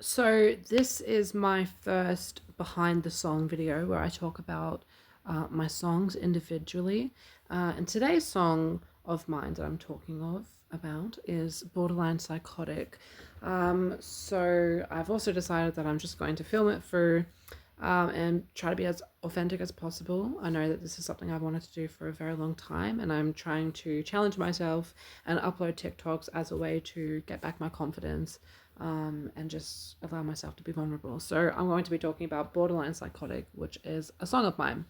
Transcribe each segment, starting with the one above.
So this is my first behind the song video where I talk about my songs individually. And today's song of mine that I'm talking about is Borderline Psychotic. So I've also decided that I'm just going to film it through and try to be as authentic as possible. I know that this is something I've wanted to do for a very long time, and I'm trying to challenge myself and upload TikToks as a way to get back my confidence and just allow myself to be vulnerable. So I'm going to be talking about Borderline Psychotic, which is a song of mine.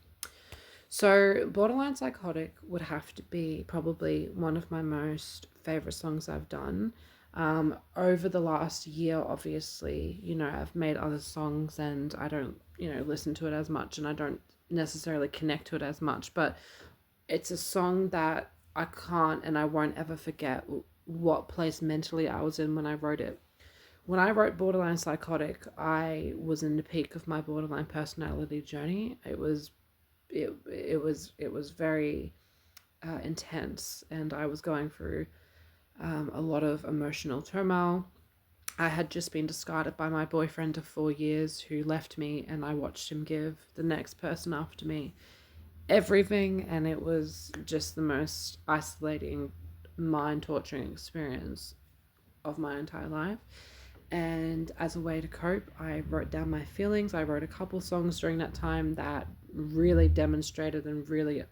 So Borderline Psychotic would have to be probably one of my most favorite songs I've done. Over the last year, obviously, I've made other songs and I don't, listen to it as much and I don't necessarily connect to it as much, but it's a song that I can't and I won't ever forget what place mentally I was in when I wrote it. When I wrote Borderline Psychotic, I was in the peak of my borderline personality journey. It was very intense, and I was going through a lot of emotional turmoil. I had just been discarded by my boyfriend of 4 years, who left me, and I watched him give the next person after me everything, and it was just the most isolating, mind torturing experience of my entire life. And as a way to cope, I wrote down my feelings. I wrote a couple songs during that time that really demonstrated and really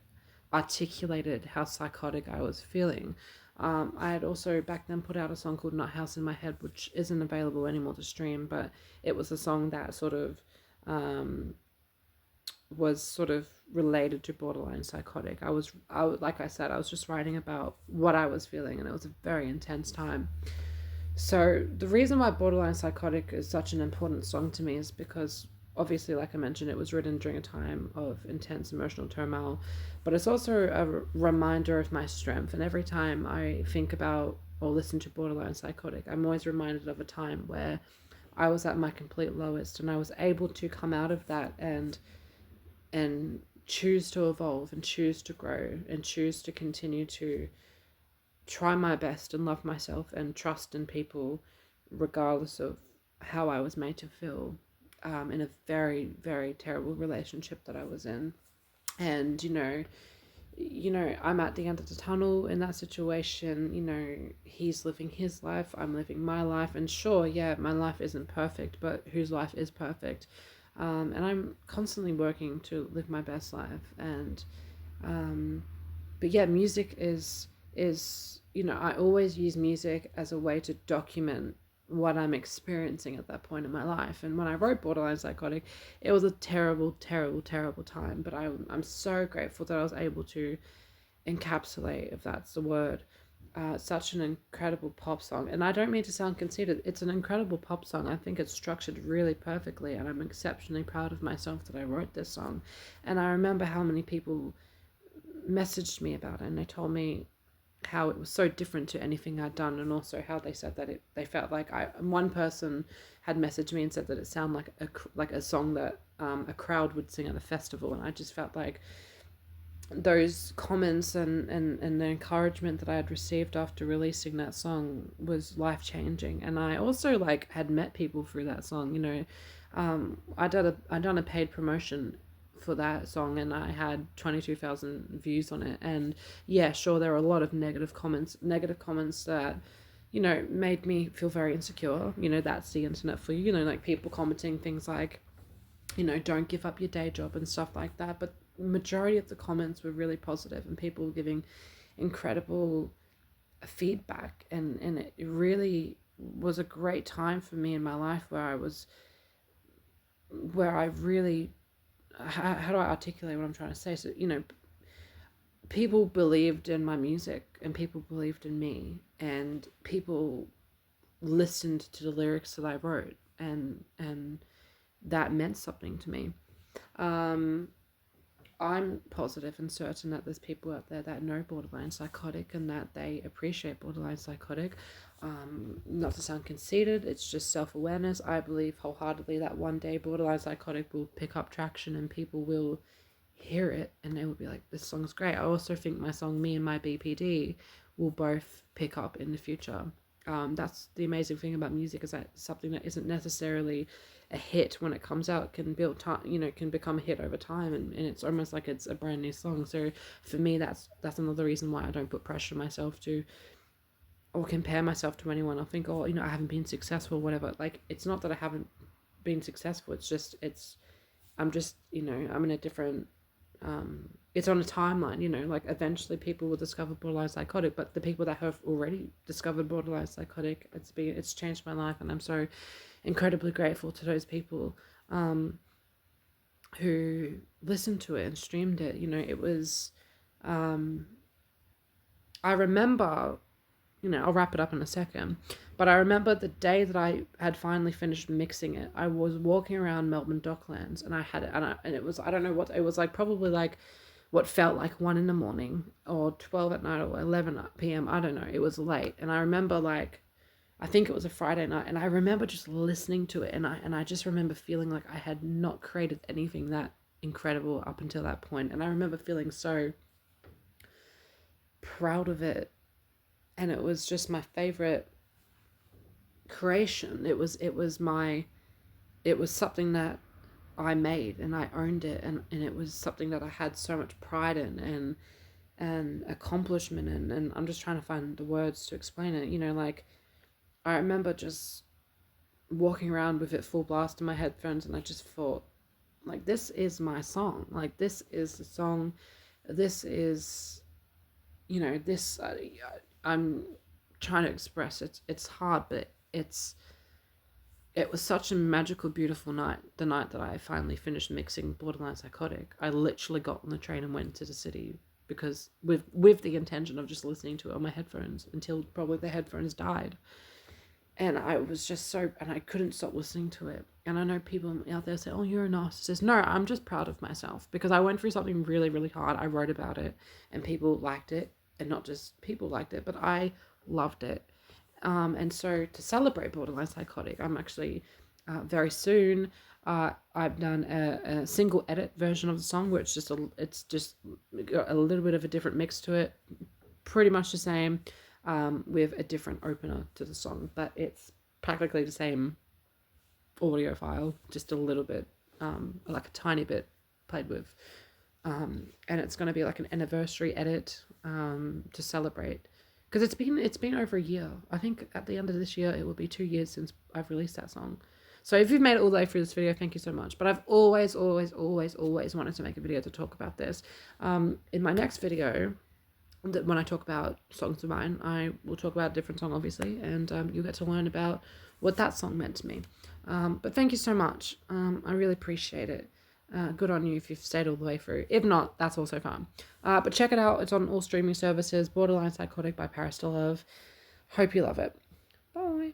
articulated how psychotic I was feeling. I had also back then put out a song called Not House in My Head, which isn't available anymore to stream, but it was a song that sort of was sort of related to borderline psychotic. Like I said, I was just writing about what I was feeling, and it was a very intense time. So the reason why Borderline Psychotic is such an important song to me is because obviously, like I mentioned, it was written during a time of intense emotional turmoil, but it's also a reminder of my strength. And every time I think about or listen to Borderline Psychotic, I'm always reminded of a time where I was at my complete lowest and I was able to come out of that and choose to evolve and choose to grow and choose to continue to try my best and love myself and trust in people regardless of how I was made to feel in a very, very terrible relationship that I was in. And I'm at the end of the tunnel in that situation. He's living his life, I'm living my life, and sure, yeah, my life isn't perfect, but whose life is perfect? And I'm constantly working to live my best life. And but yeah, music is I always use music as a way to document what I'm experiencing at that point in my life. And when I wrote Borderline Psychotic, it was a terrible, terrible, terrible time. But I'm so grateful that I was able to encapsulate, if that's the word, such an incredible pop song. And I don't mean to sound conceited. It's an incredible pop song. I think it's structured really perfectly, and I'm exceptionally proud of myself that I wrote this song. And I remember how many people messaged me about it, and they told me how it was so different to anything I'd done, and also how they said that they felt like one person had messaged me and said that it sounded like a song that a crowd would sing at a festival. And I just felt like those comments and the encouragement that I had received after releasing that song was life changing. And I also had met people through that song. I done a paid promotion for that song, and I had 22,000 views on it. And yeah, sure, there were a lot of negative comments that made me feel very insecure. That's the internet for you. Like people commenting things like, don't give up your day job and stuff like that. But majority of the comments were really positive, and people were giving incredible feedback, and it really was a great time for me in my life where I really, how do I articulate what I'm trying to say? So, people believed in my music, and people believed in me, and people listened to the lyrics that I wrote, and that meant something to me. Um, I'm positive and certain that there's people out there that know Borderline Psychotic and that they appreciate Borderline Psychotic. Not to sound conceited, it's just self-awareness. I believe wholeheartedly that one day Borderline Psychotic will pick up traction and people will hear it and they will be like, this song's great. I also think my song Me and My BPD will both pick up in the future. That's the amazing thing about music, is that something that isn't necessarily a hit when it comes out can build time, can become a hit over time, and it's almost like it's a brand new song. So for me, that's another reason why I don't put pressure on myself to, or compare myself to anyone. I think, oh, I haven't been successful, whatever. Like, it's not that I haven't been successful. It's just, I'm just, I'm in a different, it's on a timeline, like eventually people will discover borderline psychotic, but the people that have already discovered borderline psychotic, it's changed my life, and I'm so incredibly grateful to those people who listened to it and streamed it. It was, I remember, I'll wrap it up in a second, but I remember the day that I had finally finished mixing it, I was walking around Melbourne Docklands, and I had it, and it was, I don't know what, it was like, probably like what felt like 1 a.m. or 12 at night or 11 p.m. I don't know. It was late. And I remember, like, I think it was a Friday night, and I remember just listening to it, and I just remember feeling like I had not created anything that incredible up until that point. And I remember feeling so proud of it, and it was just my favorite creation. It was something that I made, and I owned it, and it was something that I had so much pride in, and accomplishment in, and I'm just trying to find the words to explain it. Like, I remember just walking around with it full blast in my headphones, and I just thought, like, this is my song. Like, this is the song. This is, this, I'm trying to express it. It's hard, but it was such a magical, beautiful night. The night that I finally finished mixing Borderline Psychotic, I literally got on the train and went to the city, because with the intention of just listening to it on my headphones until probably the headphones died. And I was just and I couldn't stop listening to it. And I know people out there say, oh, you're a narcissist. No, I'm just proud of myself, because I went through something really, really hard. I wrote about it, and people liked it. And not just people liked it, but I loved it. And so to celebrate Borderline Psychotic, I'm actually very soon, I've done a single edit version of the song, where it's just got a little bit of a different mix to it, pretty much the same, with a different opener to the song, but it's practically the same audio file, just a little bit, like a tiny bit played with, and it's going to be like an anniversary edit, to celebrate. Because it's been over a year. I think at the end of this year, it will be 2 years since I've released that song. So if you've made it all the way through this video, thank you so much. But I've always, always, always, always wanted to make a video to talk about this. In my next video, when I talk about songs of mine, I will talk about a different song, obviously. And you'll get to learn about what that song meant to me. But thank you so much. I really appreciate it. Good on you if you've stayed all the way through. If not, that's also fine. But check it out. It's on all streaming services. Borderline Psychotic by Paris to Love. Hope you love it. Bye.